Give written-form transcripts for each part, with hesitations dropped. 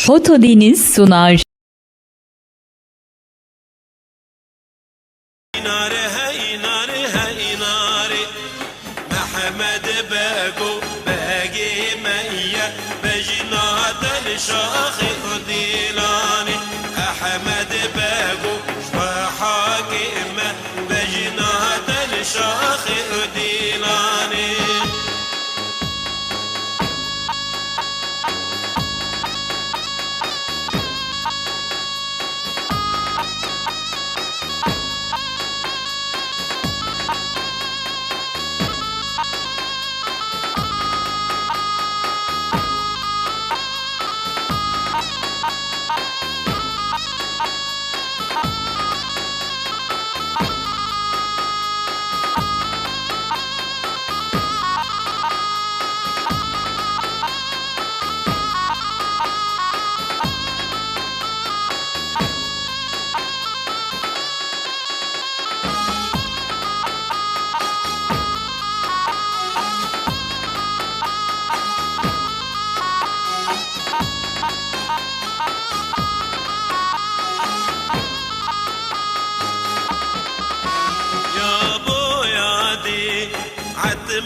Foto Deniz sunar.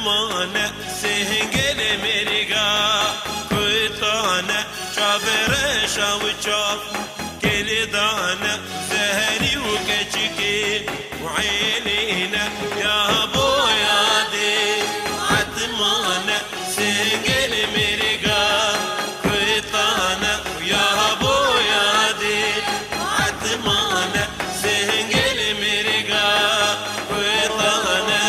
مانه سهنگل مرگا کوتانه چابره شاو چاب کلیدانه زهری و کچکی وعینینه یا بویادی عتمانه سهنگل مرگا کوتانه یا بویادی عتمانه سهنگل مرگا کوتانه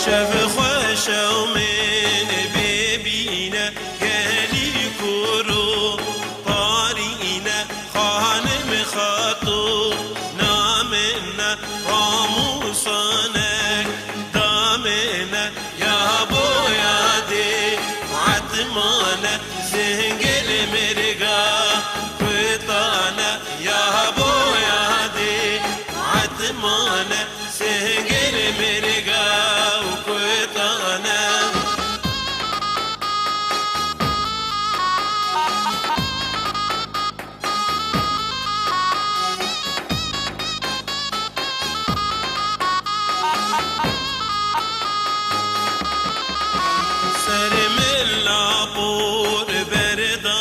شف خوش من ببینه گلی کرو پارینه خانم خاتو نامنه راموسانه دامنه یا بویاده عتمانه زنگل مرگا کوتانه یا بویاده عتمانه زنگل مرگا سر ملا بور بردان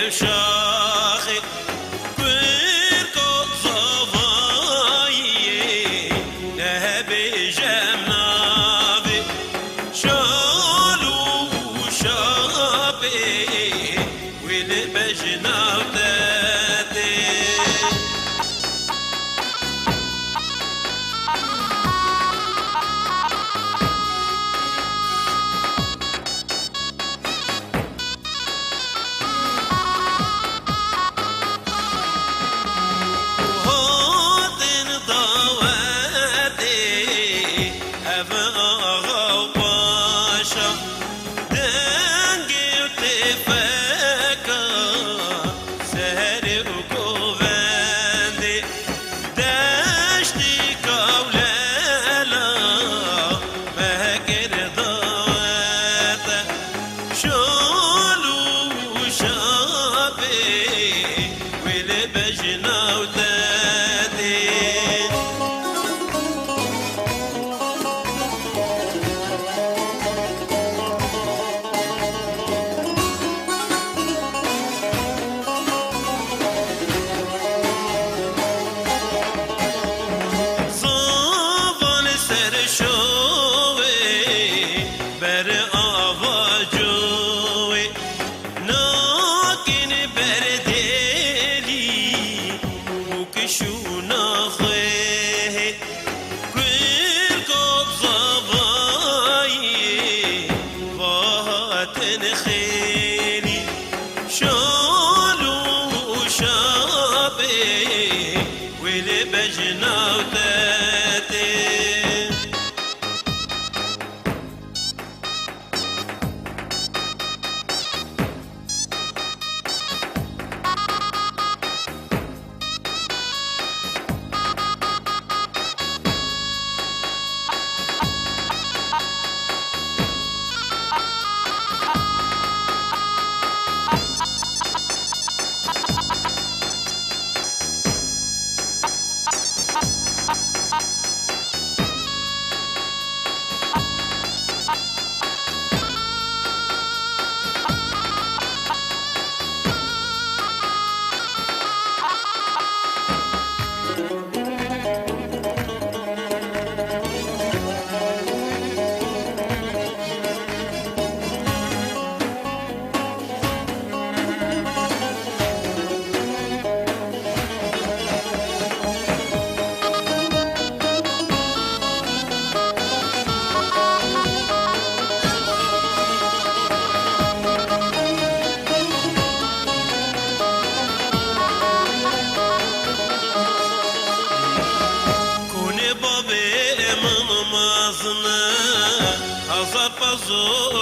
شاخي كركو صفاي نهبي جمنابي شالو شابي والبجنا وداتي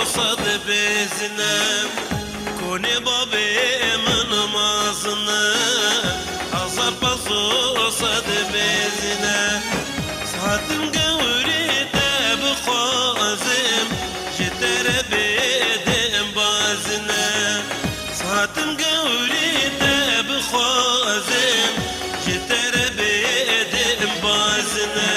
صد بزنا كوني بابي من مازنا أصبصو صد بزنا صاتم قوري تاب خوازم جتر بيدم بازنا صاتم قوري تاب خوازم جتر بيدم بازنا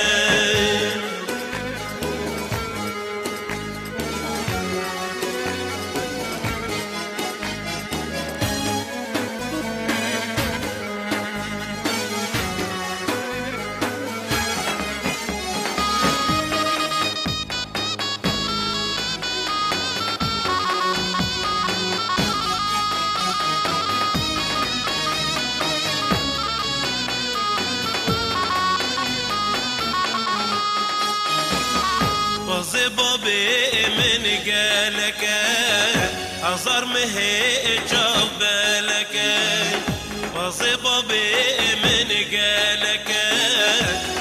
بابي من قالك أصار مهي جبالك وصي بابي من قالك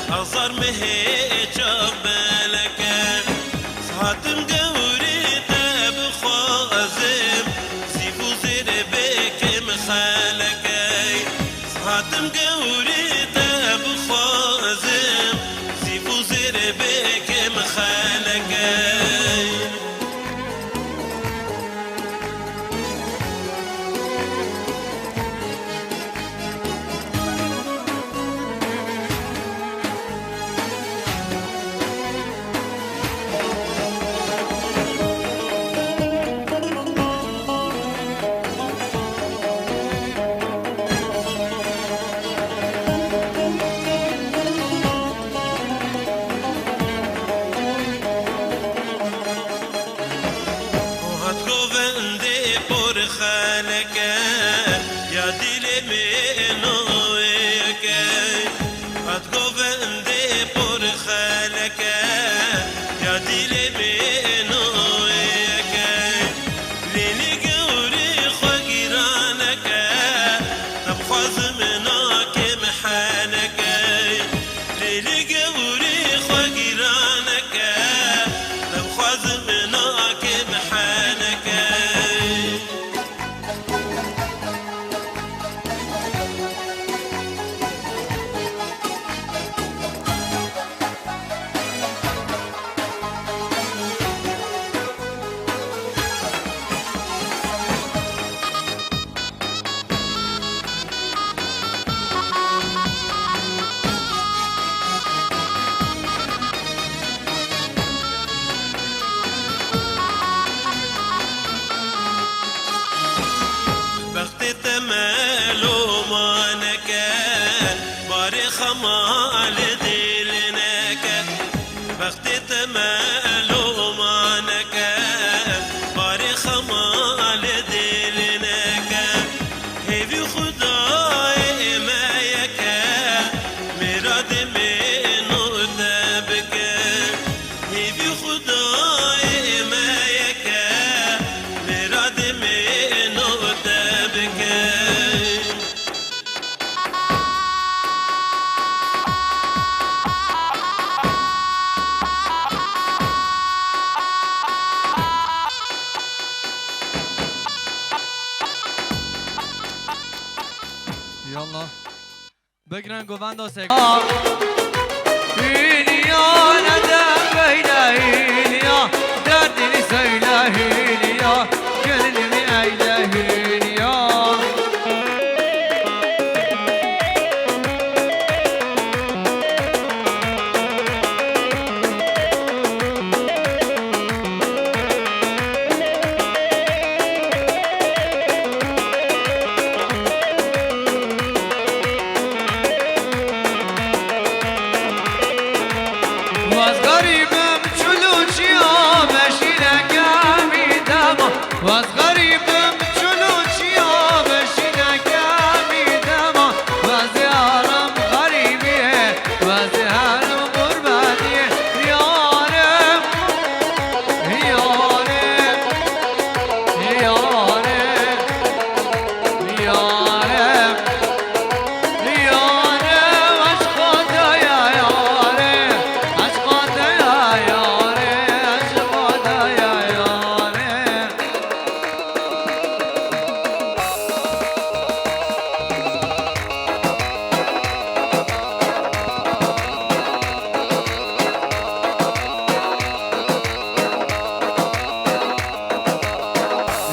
أصار مهي جبالك صاتم قوري تاب خوازم زيفو زير بك مخالك صاتم قوري تاب خوازم زيفو زير بك مخالك هیوی خدای ما یکه مراد منو تبکه هیوی خدای ما یکه مراد منو تبکه يلا بقرا قوفاندو سيك هيليا ندم بين هيليا دردني سيلا هيليا قلبي عيله هيليا واز غريبم چلوچیا بشینه کمی دما واز غریبم چلوچیا بشینه کمی دما واز یارم غریبیه واز یارم قربانیه یارم یارم یارم یارم یارم عشق خدایا یارم عشق خدایا یارم عشق خدایا یارم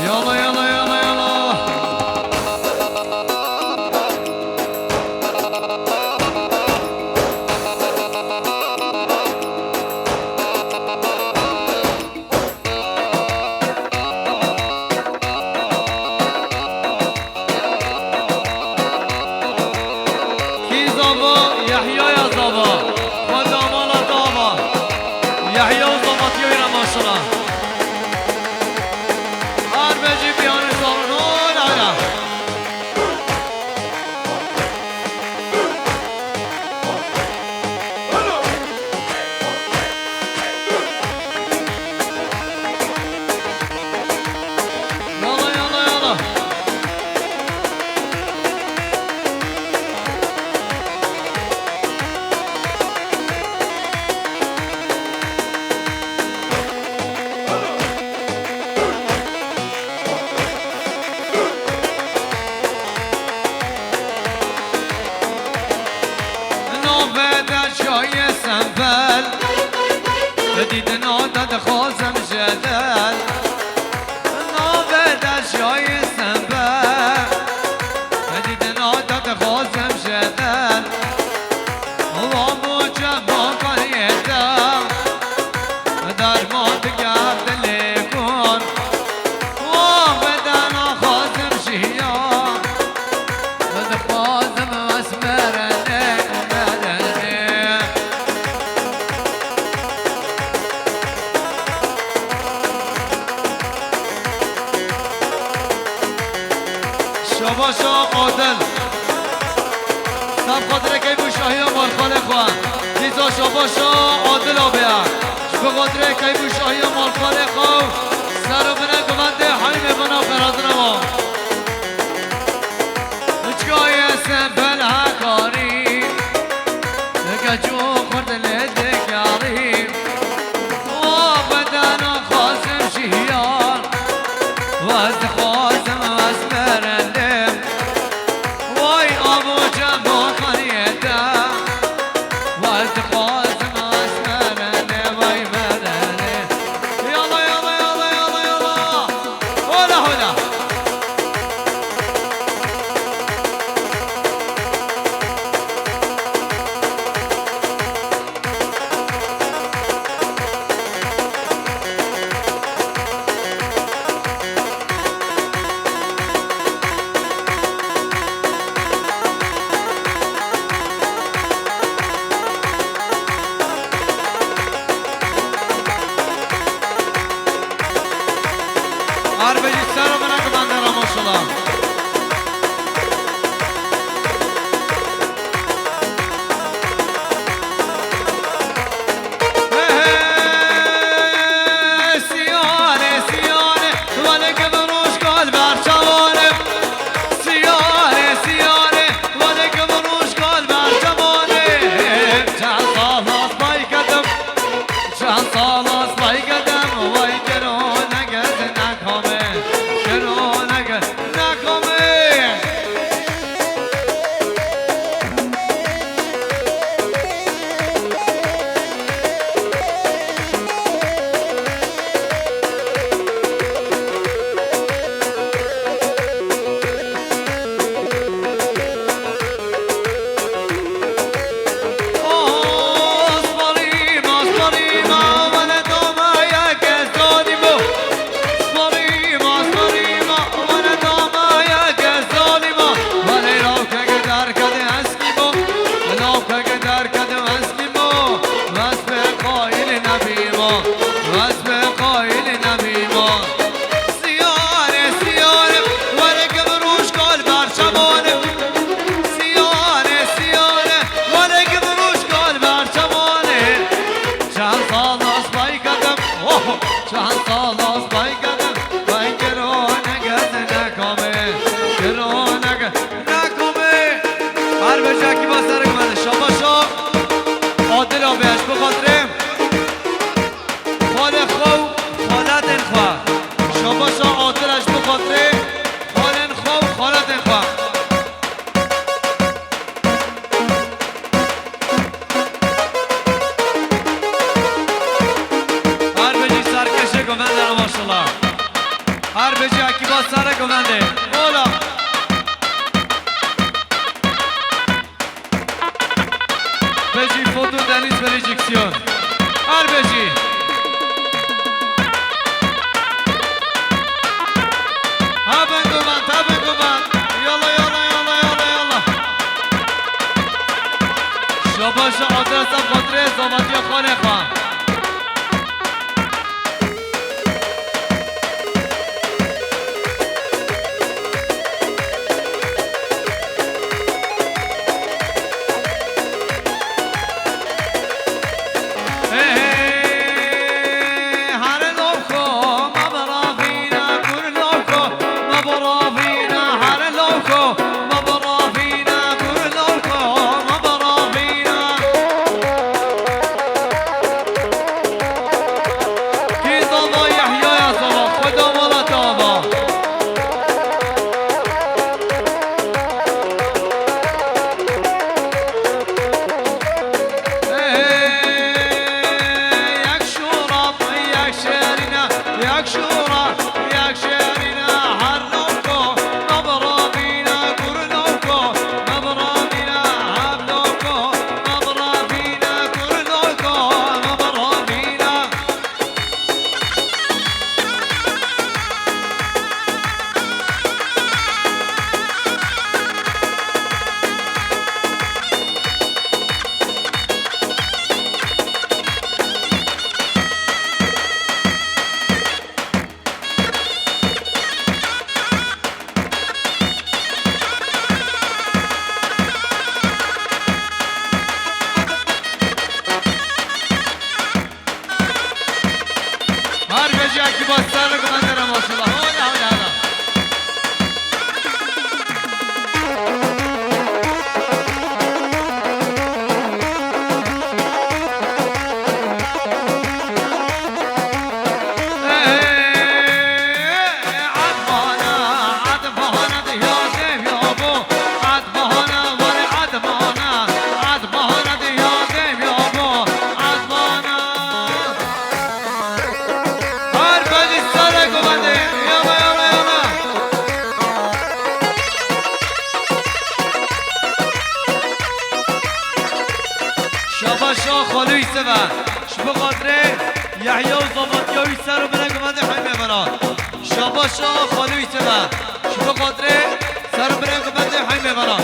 يلا يلا يلا يلا كي زابا يحيى يا زابا خدا مالا دابا يحيى وزابط يوينا ما شاء الله أربجي بيان صارنون على يلا يلا يلا نوبت شای سنبل دید نادد خوازم جدل نوبت شای سنبل دید نادد خوازم جدل و موجه با کاریدم درمان دگر دل کن و بدن خوازم شیان بد خوازم اسمرنه بدنه شباشا قادل سب قدره که بو شاهی و مالخانه خواه دیزا شباشا عادل آبیا به قدره که بو شاهی و مالخانه خواه سر و منه گونده حیمه بنا فرازنما اچگاه سنبل هکاری گجو خورد لدگاری و بدن خازم شیان و از خوازم از برندم وای آبو جمع کنیدم و از خوازم از برندم وای برندم یالا یالا یالا یالا یالا هولا هولا دنیز بریجکسیون هر بجی هبن گوبند یالا شاباش آدرس قدره زامندی خانه خواه Jackie Bassano comandare la mossa la شاباشا خالوی سوا شبه قادره یحیی و زامندیاوی سر و بلنگ اومده حیمه برا شاباشا خالوی سوا شبه قادره سر و بلنگ اومده حیمه برا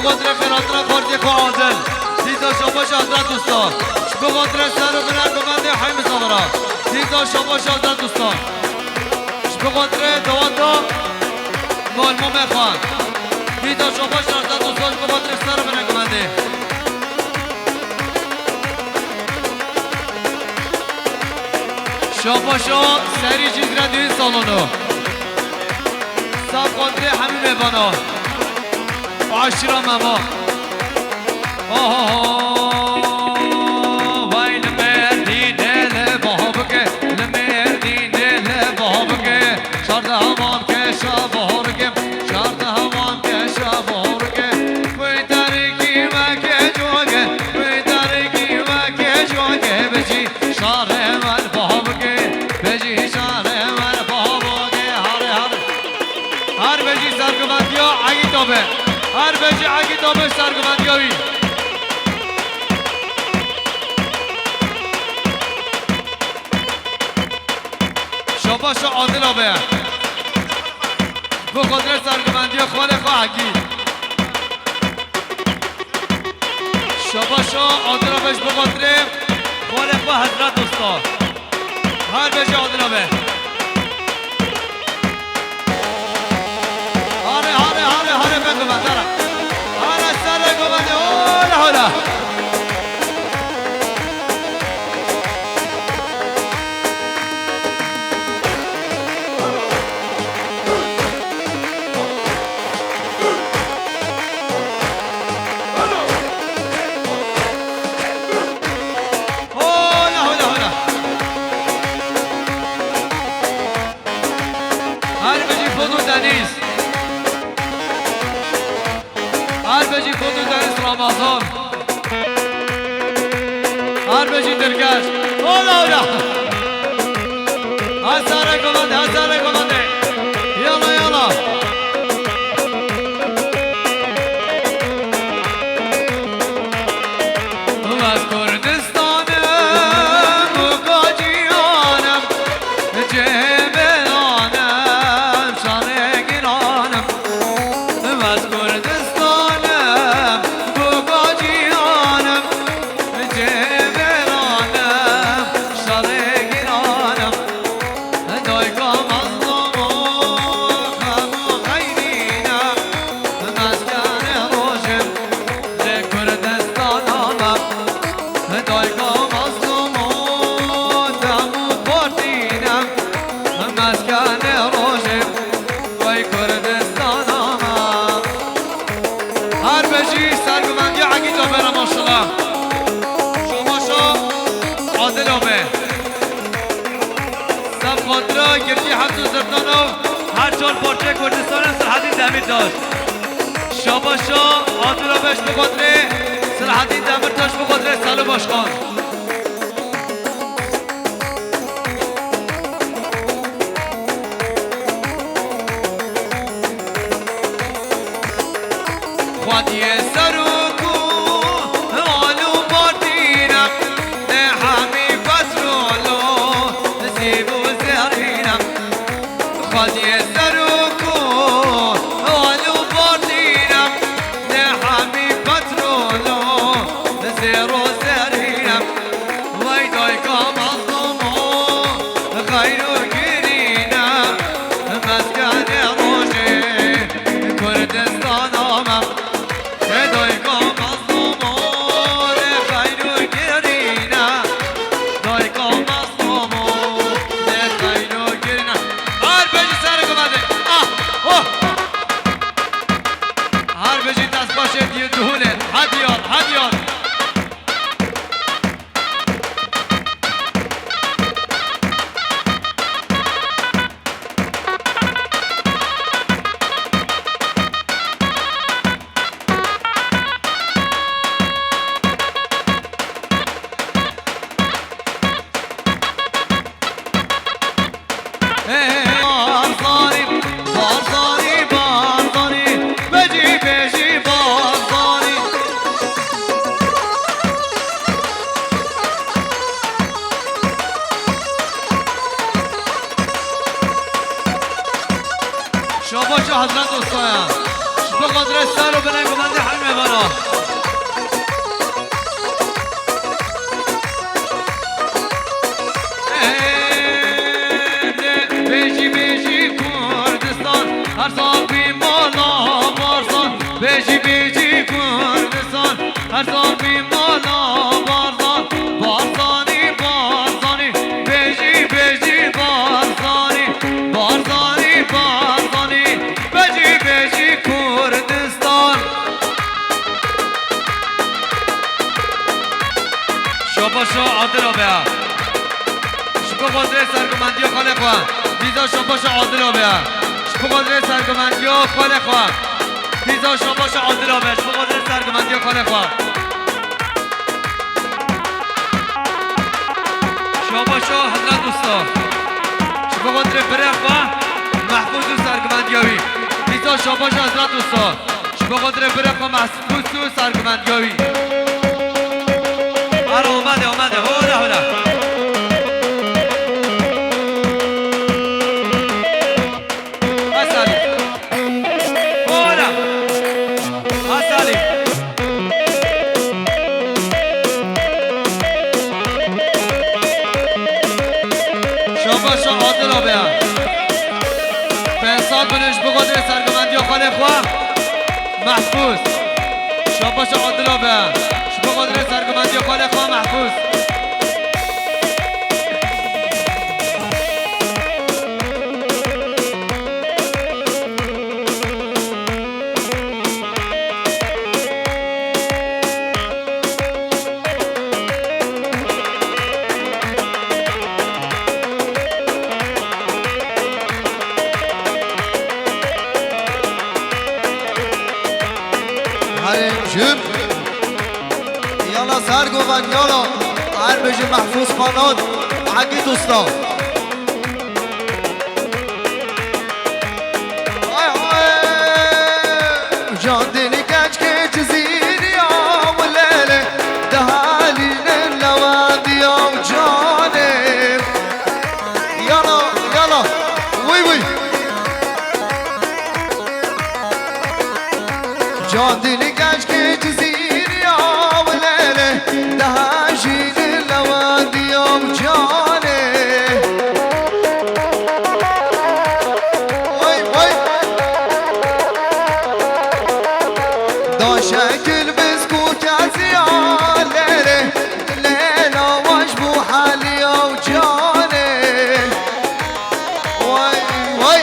قدر خیراتنا خورده خو عادل دیتا شباش حضرت دوستان شبه قدر سر و بلند و بنده حیم زمرا دیتا شباش حضرت دوستان شبه قدر دواتا مالمو میخوان دیتا شباش حضرت دوستان شبه قدر سر و بلند و بنده شباشا سری چیز را دوی سالانو سب قدر همین میبانا عشرة ماما وای لمردینه لبابکه لمردینه لبابکه شرد همان که شبارکه شرد همان که شبارکه وی درکی وکه جوگه وی درکی وکه جوگه بجی شار من بابکه بجی شار من بابکه هر بجی سرگمندیا عگی تابه هر بجی عگی تابه سرگمندیاوی شباشو عادل آبه به قدر سرگمندی خاله خواه عگی شباشو عادل آبهش به قدر خاله خواه حضرت دوستا هر بجی عادل آبه هاره بگو بندارم هاره سر بگو بنده اولا حالا هر بجی خودو دنیز هر بجی خودو دنیز رمضان هر بجی درگشت اولا اولا هزاره کمانده یالا یالا از کردستانم و گاجیانم جبلانم شانه گیرانم از کردستانم و گاجیانم جبلانم شانه گیرانم دایگا مظلوم و خم و خیرینم مسکن روشم ز کردستانم دایگا مظلوم و دمود بردینم مسکن روشم وی کردستانم هر بجی سرگمندی عگی تا برم ماشالله شماشا عادل آبه سب خاطره گردی حمد و زردانو هر چال پارچه کردستان سرحدی دمیر داشت شاباشا عادل آبهش به قدر سرحدی دمیر داشت به قدر سالو باشخان خوادی سروکو آلو باردینم نه همی پترولو نسیب و زرینم خوادی سروکو آلو باردینم نه همی پترولو نسیر و زرینم وی دایگا مظلومو غیر و گرینم مسکن روشه کردستان آمم دایگا مظلومو خیر و گرینم دایگا مظلومو خیر و گرینم هر بجی سر گمده هر بجی دست باشه دیه دهونه هدیان بارزانی بجی بارزانی شاباش حضرت دوستان بقدر السر و بلنگ و بنده حلمه برا بیجی بیجی کردستان هر صافی مالا بارزان بیجی بیجی کردستان هر صافی مالا بارزان بارزانی بارزانی بیجی بیجی بارزانی بارزانی بارزانی بیجی بیجی کردستان شاباشا عادل آبیا شبه قدره سرگمندی خاله خواه دیزا شاباشا عادل آبیا شبه قدره سرگمندی خاله خواه دیزا شاباشا عادل آبیا شبه قدره سرگمندی خاله خواه شاباشا حضرت دوستا شبه قدره بره خواه محفوظ و سرگمندیاوی دیزا شاباشا حضرت دوستا شبه قدره بره خواه محفوظ و سرگمندیاوی آره اومده هولا هولا اسالی هولا اسالی شاباشا عادل آبیا پنسال کنش بقدر سرگمندی و خاله خواه محفوظ شاباشا عادل آبیا بقدر سرگمندی و خاله خواه محفوظ یالا سرگوبند یالا هر بجه محفوظ خانات حقی دوستا جان دلی کچ که جزیری آم و لیله دهالین لوندی آم جانم یالا یالا وی وی جان دلی کچ که جزیری آم و لیله دهالین لوندی آم جانم شكل بسكوت عزيالي ليلة وجبو حالي وجاني وي وي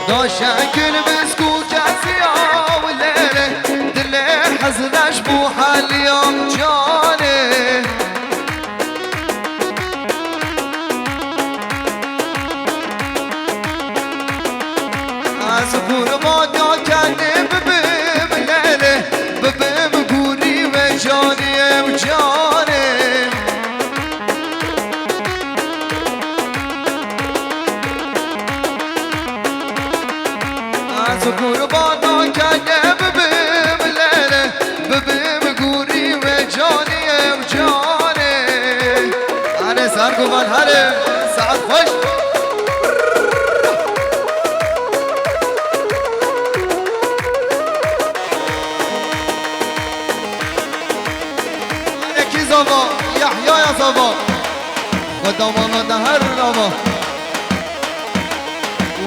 دا شكل بسكوت عزيالي دلي حزن اجبو حالي وجاني سكور ما كاني ببم ليلة ببم قولي وجاني وجاني سكور ما كاني ببم ليلة ببم قولي وجاني وجاني أنا ساركو من هرم سعد خوش زبا يحيى يا زبا قدامنا دهر ربا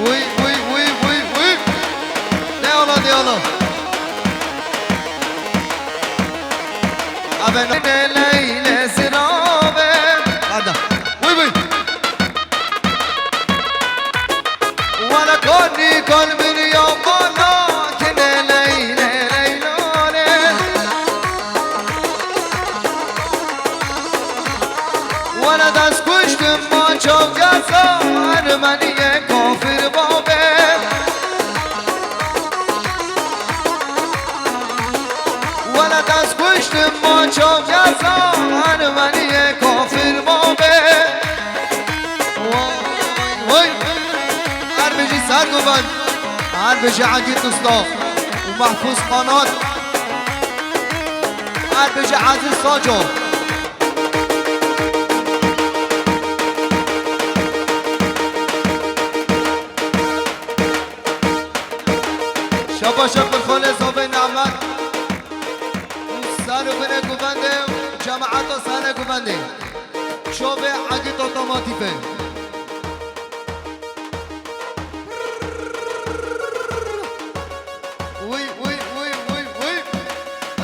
وي وي وي وي وي ديالا ديالا أبنى ليلة سرابة هذا وي وي ولا كوني كل من يوم ما كنا ليلة ولا دست کشتم ما چاو گزار منی کافر بابه ولا دست کشتم ما چاو گزار منی کافر بابه وای هر بجی سرگوبند هر بجی عقید دوستا و محفوظ خانات هر بجی عزیز ساجو جماعت سنه گونده شوبه عقد اتوماتیکه وی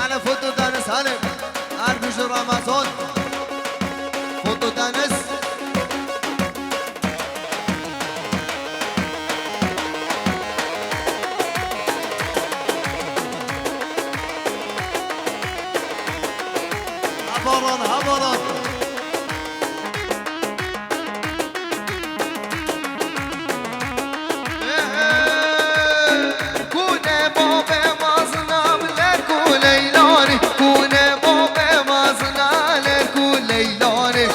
انا فوتو دانس هانم عربش رمضان فوتو دانس هباران کونه باب مازنم لرکو لیلانی کونه باب مازنم لرکو لیلانی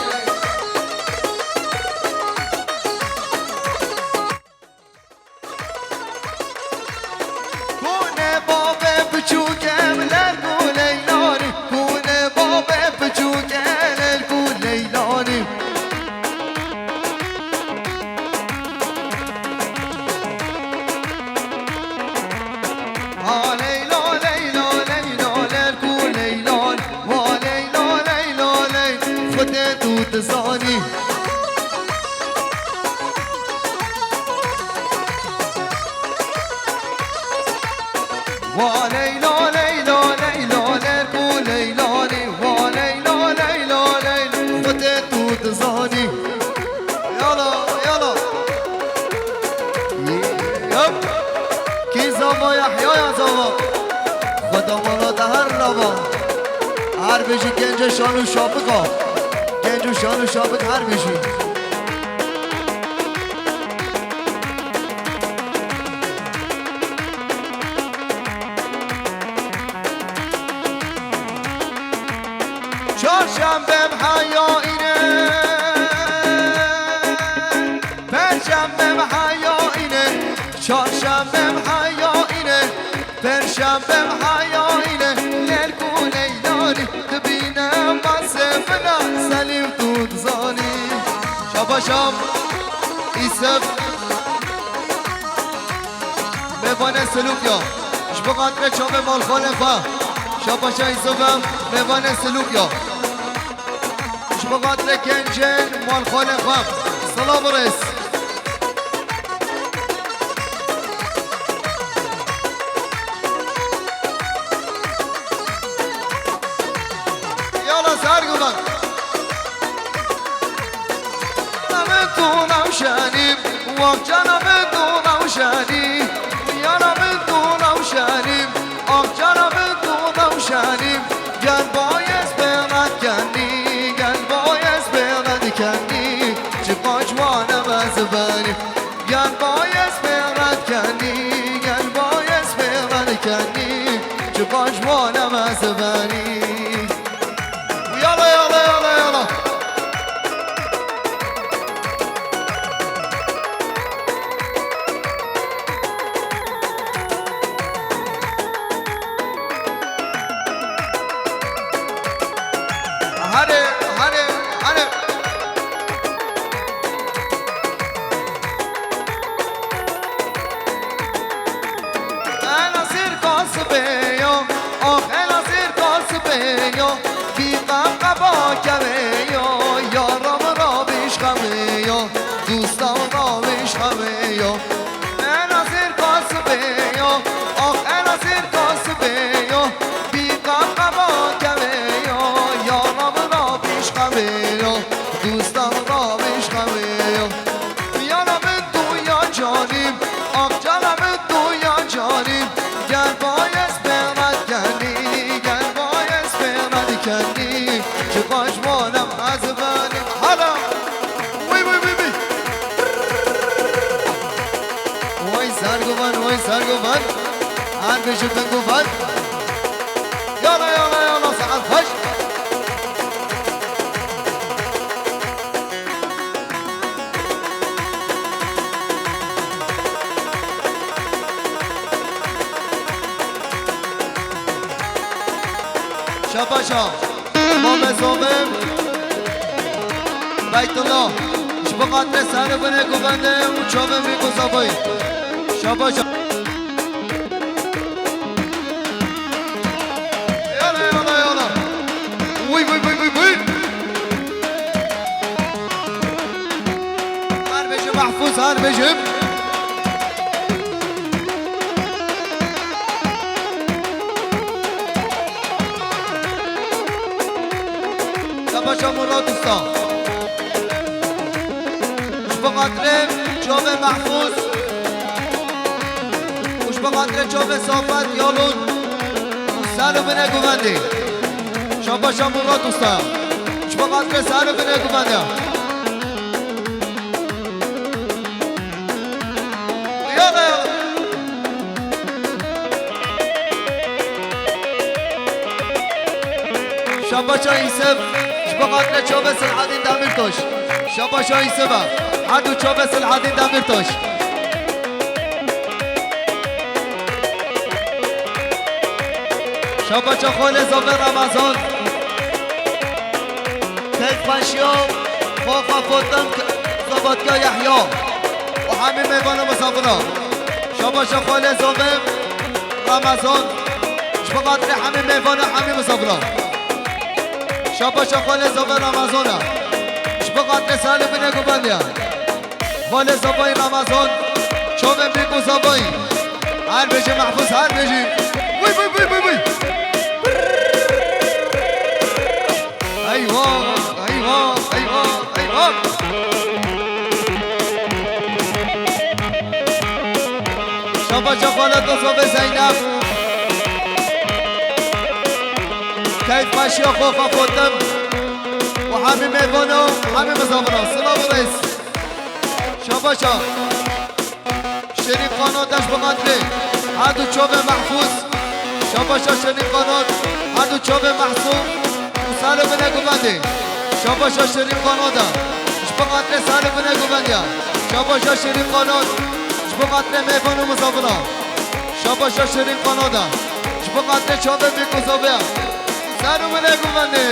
کونه باب بچوکم لرکو لیلانی کونه باب بچوکم لرکو لیلانی زانی وا لیلا لیلا لیلا لرکو لیلانی وا لیلا لیلا لیلا خودت تو زانی یالا یالا یپ کی زما یحیا یا زما خدا مولا دهر روا هر بشی گنج شانو شابقا گنج و شان و شابت هر بشی چهارشنبه حیا اینه پنجشنبه حیا اینه چهارشنبه حیا اینه پنجشنبه حیا اینه لرکو لیلانی ببینم مصفنا سلیم دود زانی شاباشام ایسف میوان سلوکیا شبه قدر چوب مال خالفا شاباشا ایسفم میوان سلوکیا شبه قدر کنجن مال خالفا سلام برس یالا سرگو بند شانیم وقت جانم دو نوشانیم یارم دو نوشانیم آق جانم دو نوشانیم گل بایز بیرد کنی گل بایز بیرد کنی چه پاچوانم از بانیم گل بایز بیرد کنی گل بایز بیرد کنی چه پاچوانم از بانیم یالا یالا یالا یالا سرگوبان هر بشو تنگوبان یالا یالا یالا ساعت خوش شاباشا امام زوبم بیت الله شبه قدر سر بنه گوبنده و چوبه میگو زبایی شاباشا Wait. محفوظ هر بجم شباشا مراد دوستان خوش بقدر جام محفوظ خوش بقدر جام صافت یالون سر بینه گوندی شباشا مراد دوستان خوش بقدر سر بینه گوندی شباشا یوسف شبقاتنا چوبس العدين دامرتوش شباشا یوسف عدو چوبس العدين دامرتوش شباشا خول زوبر رمضان كيف فاشيو خوخا فوتن زبطكا يحيى وحامي ميبانا مسافرا شباشا خول زوبر رمضان شبقاتنا حامي ميبانا حامي مسافرا شباشا خال زبان رمضان شبقات سال بینه گوبندیا خال زبان رمضان چوبه بیگو زبان هر بجی محفوظ هر بجی وی وی وی وی وی ایوان ایوان ایوان ایوان شباشا خالت زبان زینب كيف ماشي خوفا فوتم وحامي ميفونو حامي مزافرة سلام رئيس شباشا شريف قانون داش بقدري هادو تشوفه محفوظ شباشا شريف قانون هادو تشوفه محفوظ وسالو بنا قبندي شباشا شريف قانون دا شبقدري سالو بنا قبندي شباشا شريف قانون شبقدري ميفونو مزافرة شباشا شريف قانون دا شبقدري تشوفه بيكو زوبيا سلام علیکم بنده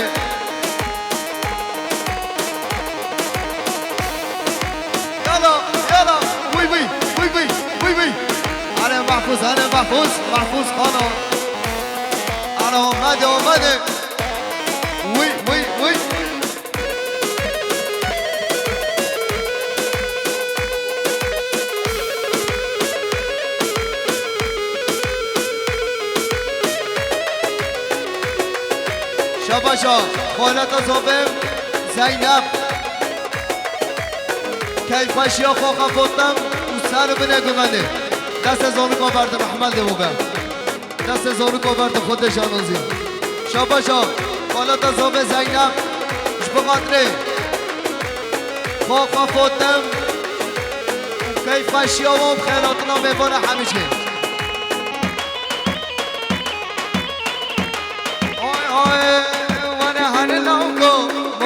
یالا یالا وی وی وی وی وی وی آره محفوظ محفوظ خانم آره آمده وی وی وی شباشا خالت زوبم زینب کیفشی خوخا فوتم و سر بینه گمنده دست زانو که برده محمد موقع دست زانو که برده خودش آنوزی شباشا خالت زوب زینب شبقدره خوخا فوتم کیفشی و خیراتنا میبانه همیشه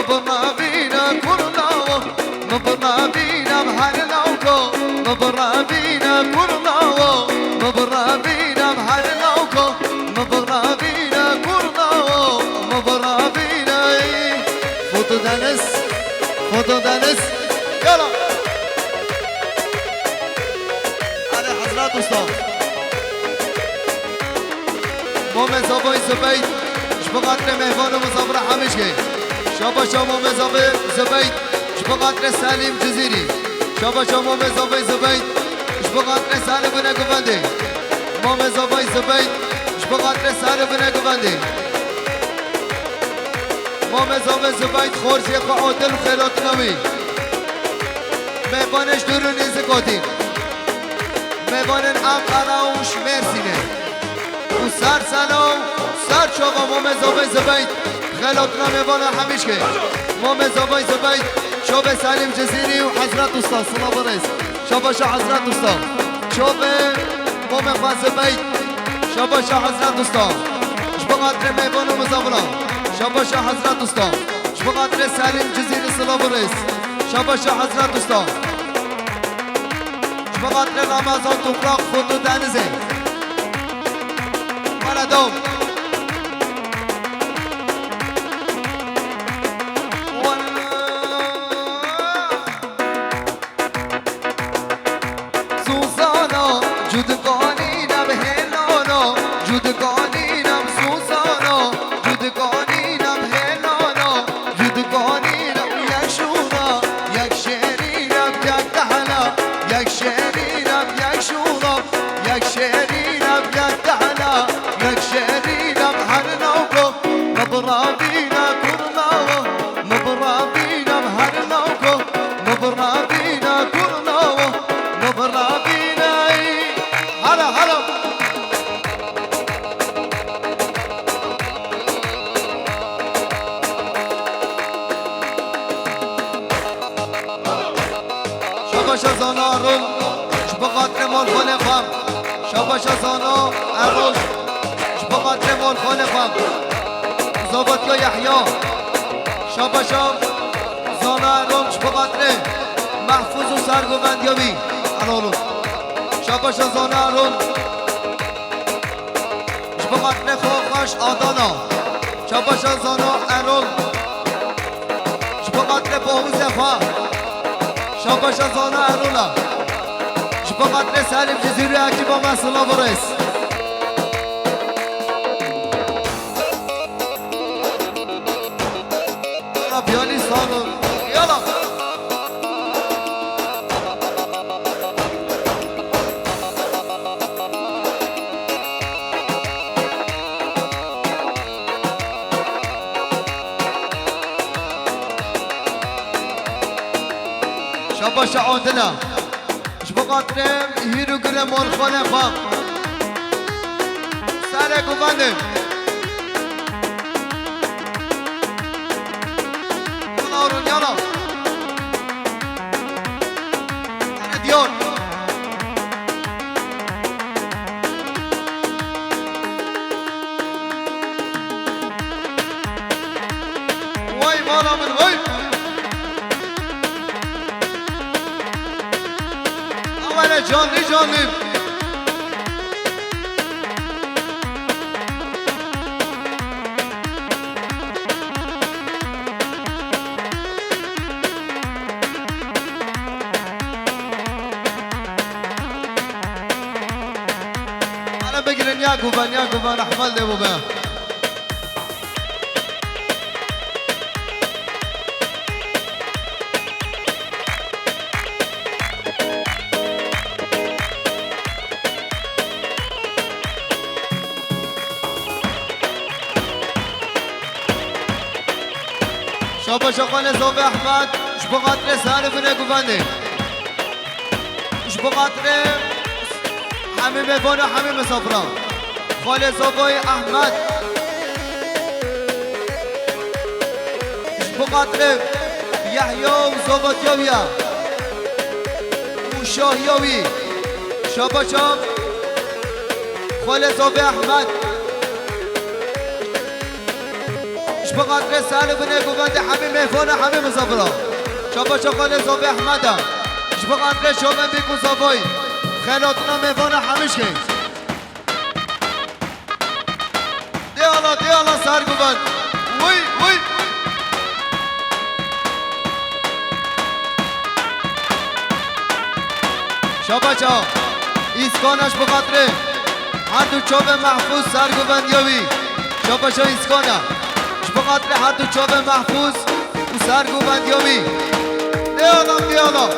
مبرنا بينا كرناو مبرنا بينا بحرناوكو مبرنا بينا كرناو مبرنا بينا بحرناوكو مبرنا بينا كرناو مبرنا بينا فوتو دانس يلا على حضرات أستاذ مومن زباي زباي شبقاتنا مهمان ومصابرة حمشكي شباشا مومن زباي شبقاتنا سالم جزيري شباشا مومن زباي شبقاتنا سالم بنا قبندي مومن زباي شبقاتنا سالم بنا قبندي مومن زباي خورسي قعودل خيرات نوي مهمانش درون زكاتين مهمانن انقره و شمرسینه و سر سلام سر چوبا مومن زباي خلاتنا مهمان همیش که مومن زباي شوبه سالم جزيري و حضرت استاد سلام رئيس شباشا حضرت استاد شوبه مومن زباي شباشا حضرت استاد شبقدر مهمان و مزابلا شباشا حضرت استاد شبقدر سالم جزيري سلام رئيس شباشا حضرت استاد شبقدر رمضان توفراق فوتو دنزه مردم یک شورا یک شعری یک تحلا نبرنا بينا كلنا نبرنا بينا هلا هلا شباش زانا رول شبقات مال خلقم شباش زانا اروش شبقات مال خلقم زابط یا یحیی شباش زانا رول شبقات محفوظ و سرگوبندیابی الالو شباش زانا رول شبقات خوخاش آدانا شباش زانا ارول شبقات باهوز فا شباش زانا ارولا شبقات سالم جزیره اکی با مسئله برس پیانی سالون یالا شباش عودنا شبقاترم هیرو گرم مال خانه خام سره گوبنده کنارون یالا دیون وای مالا من وای اول جانی جانی انا بگیرن یا گوبن احمد ده بوبه شاباش خانه زوب احمد شبقاتر سالم بنه گوبنده شبقاتر همه مبانه همه مسافران خاله زوبای احمد شبقاتر یحیی و زوباتیاویا و شاهیاوی شاباشام خاله زوب احمد شبقاتر سالم بنه گوبنده همه مهفانه همه مسافران شاباش خاله زوب احمد شبقاتر شومن بیکو زوبای خیلاتنا میوانه همش که دیالا سرگوبند وی شاباچا ایسکانش بخاطره هر دو چوب محفوظ سرگوبندیاوی شاباچا ایسکانه بخاطره هر دو چوب محفوظ و سرگوبندیاوی دیالا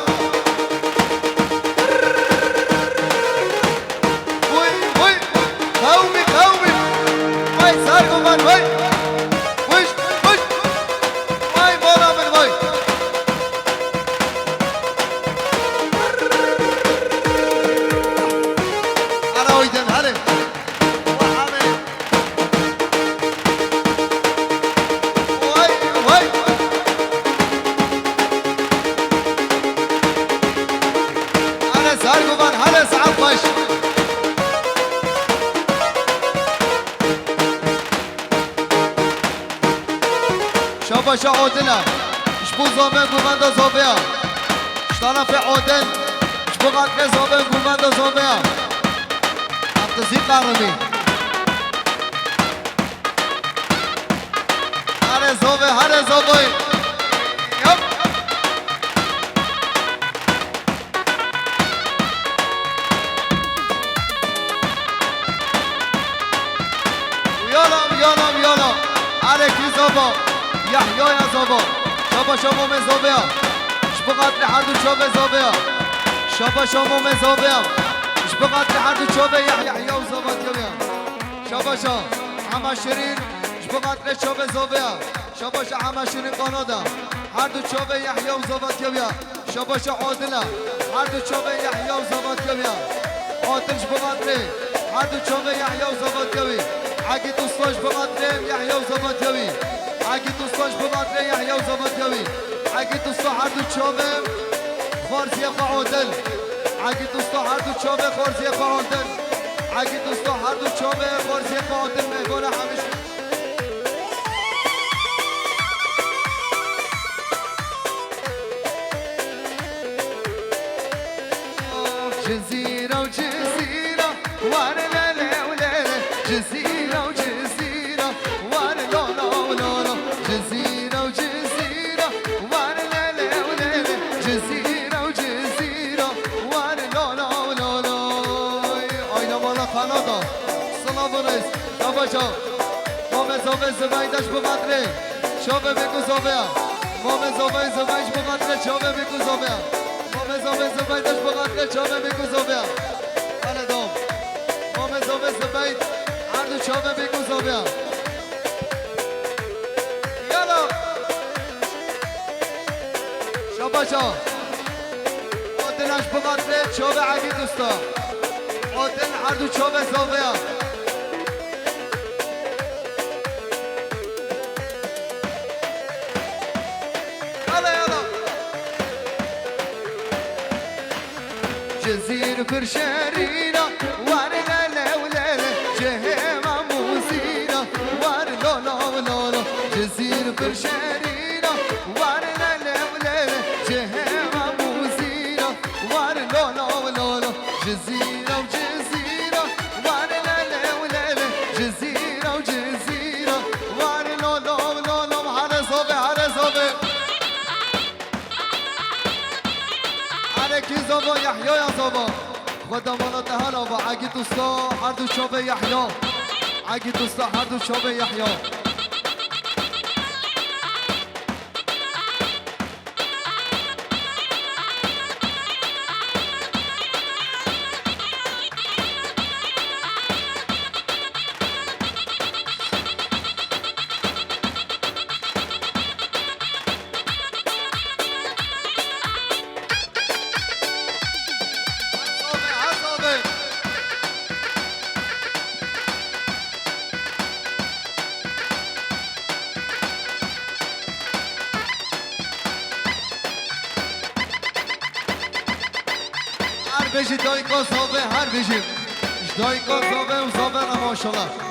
قومي وای سرگوبند وای وش وای بالا من وای انا ویدن هله وای انا سرگوبند هله سعب باش شاباش عودنا شبو زوبه گوبنده زوبه طرف عودن شبو قطر زوبه گوبنده زوبه افتزی قرمی هر زوبه یپ یالا هر کی زوبه یحیی یا زوبا شاباش امام زوبه شبقاتر هر دو چوبه زوبه شاباش امام زوبه شبقاتر هر دو چوبه یحیی و زوبه شاباش همه شیرین شبقاتر چوبه زوبه شاباش همه شیرین قانادا هر دو چوبه یحیی و زوبه شباش عادله هر دو چوبه یحیی و زباد کبیا عادلش بقدره هر دو چوبه یحیی و زباد کبی اگه دوستاش بقدره یحیی و زباد کبی اگه دوستاش بقدره یحیی و زباد کبی اگه دوستا هر دو چوبه خارزی عادل اگه دوستا هر دو چوبه خارزی عادل اگه دوستا هر دو چوبه خارزی عادل مهگان همیشه جزيرة وجزيرة وانا لا لا ولا لا جزيرة وجزيرة وانا لا لا ولا لا جزيرة وجزيرة وانا لا لا ولا لا جزيرة وجزيرة وانا لا لا ولا لا اينا مالا خنادا سلام رئيس نباشا مامن زوبه زبایدش بقدره شابه بگو زوبه مامن زوبه زبایش بقدره شابه بگو زوبه مامن زبایدش بقدره شابه بگو زوبه بله دوم مامن زباید هر دو شابه بگو زوبه یالا شاباشا عادلش بقدره شابه عگی دوستا عادل هر دو شابه زوبه جزيرة برشارينا وانا لا لا ولا لا جهيمة موزينا وانا لا لا ولا لا جزيرة برشارينا وانا لا لا ولا لا جهيمة موزينا وانا لا لا ولا لا جزيرة وجزيرة وانا لا لا ولا لا جزيرة وجزيرة وانا لا لا ولا لا على صوبي على صوبي کی زبا یحیی یا زبا خدا مالا دهالا و اگه دوستا هر دو شابه یحیی اگه دوستا هر دو شابه یحیی بشی دایی که صابه هر بشی دایی که صابه و صابه را ماشالله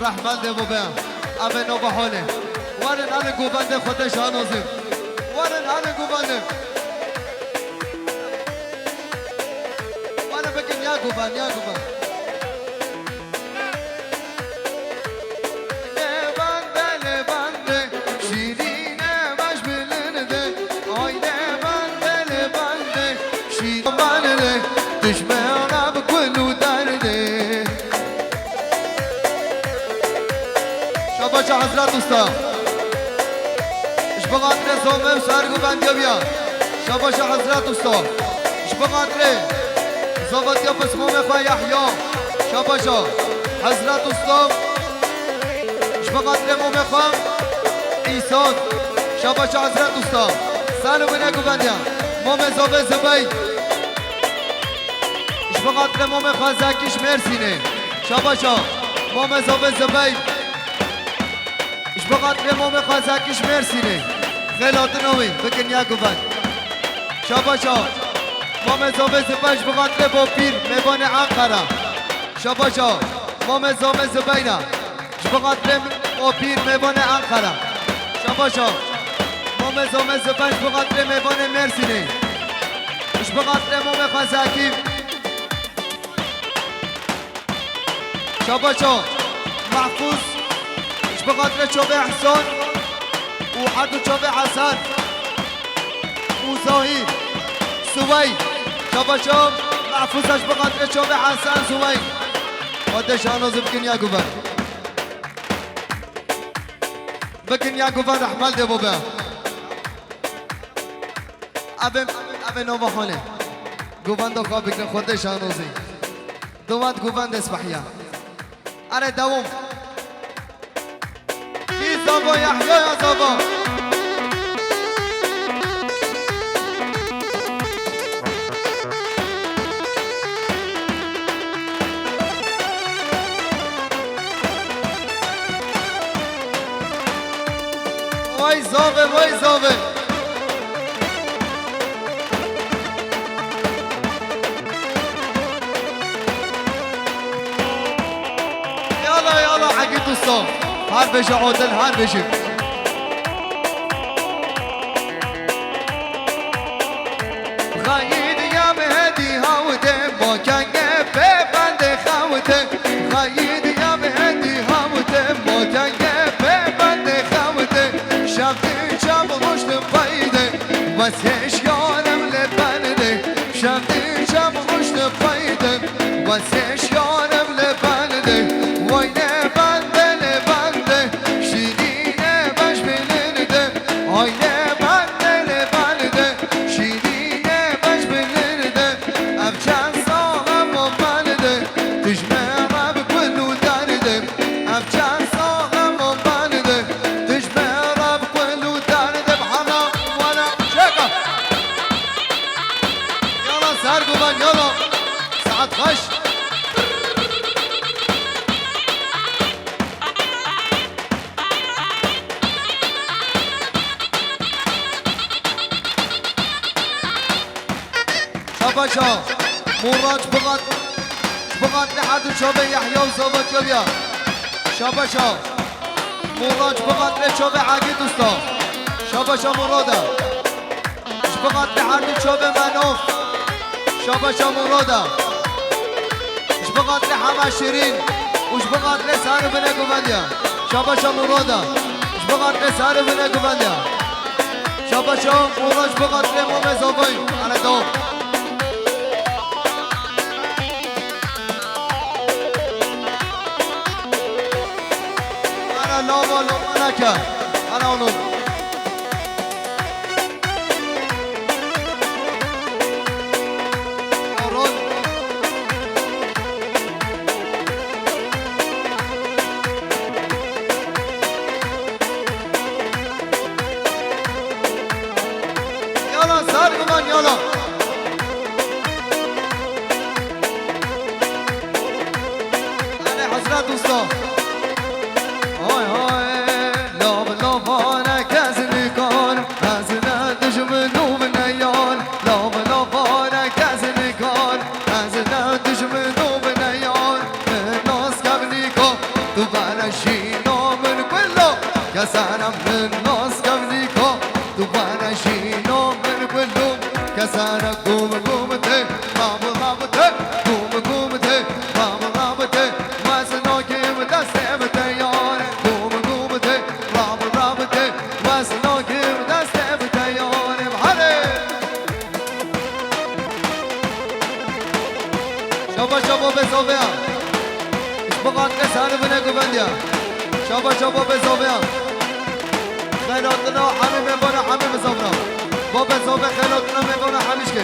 رحمت دو بهم ابه نو بحاله وارن آل گوبنده خودش آنوزیم وارن آل گوبنده وارن بگیم یا گوبن یا گوبن لبنده شیرینه مش بلنده آی لبنده شیرینه دشمنم بکلو درده شباش حضرت استا اش بقدر زومه سرگو بندیا بیا شباش حضرت استا اش بقدر زوبتیا پس مومه خواه یحیی شباشا حضرت استا بقدر مومن خان ایسان شاباش حضرت دوستا سلام بینگو بندیم مومن زابه زبی بقدر مومن خان زکیش مرسینه شاباشا مومن زابه زبی بقدر مومن خان زکیش مرسینه خیلات نوی بکن یکو بند شاباشا مومن زابه زبیش بقدر با پیر میبان انقره شاباشا مومن زابه زبینه بقدر با پیر میبان انقره شاباشا مومن زابه زبیش بقدر میبان مرسینه بقدر مومن خان زکی شاباشا محفوظ بقدر شوبي حسون وحدو شوبي حسن وزاهي سوي شاباشا محفوظ بقدر شوبي حسن سوي قدش انا بكن يا جوفان بكن يا جوفان احمد يا بابا ابن نوبه خانه جوفان دو خواب بكن خودش انا دوات جوفان دسبحيا أنا دوم كي زابا يحيى يا زابا واي زابا واي زابا دوستان هر بشه عادل هر بشه خاید یا مهدی هاوده با کنگه ببند خاوده خاید یا مهدی هاوده با کنگه ببند خاوده شب دی شب مشت پایده واسش یارم لبنده شب دی شب مشت پایده واسش یارم لبنده وای شاباشا موراج بغد لحد شوبه يحيى وزوبت يبيا شاباشا موراج بغد لشوبه عقي دوستا شاباشا مورادا بغد لحد شوبه منوف شاباشا مورادا بغد لحما شيرين وش بغد لسار بنكو بنديا شاباشا مورادا بغد لسار بنكو بنديا شاباشا موراج بغد لمومن زوبين انا دوم أنا ونون يلا صار كمان يلا أنا حضرات دوستان هاي هاي كسرم من ناس قبليكو دوباره شينو من كلهم كسرم قوم قومته بابو بابته قوم قومته بابو بابته واسنو كيم دستمته يار قوم قومته بابو بابته واسنو كيم دستمته يار بحالي شابا شابا بزوبيا ايش بقات كسر بنكو بنديا شابا شابا بزوبيا خیلاتنا همه میبانه همه بزابنا با بزابه خیلاتنا میبانه همیش که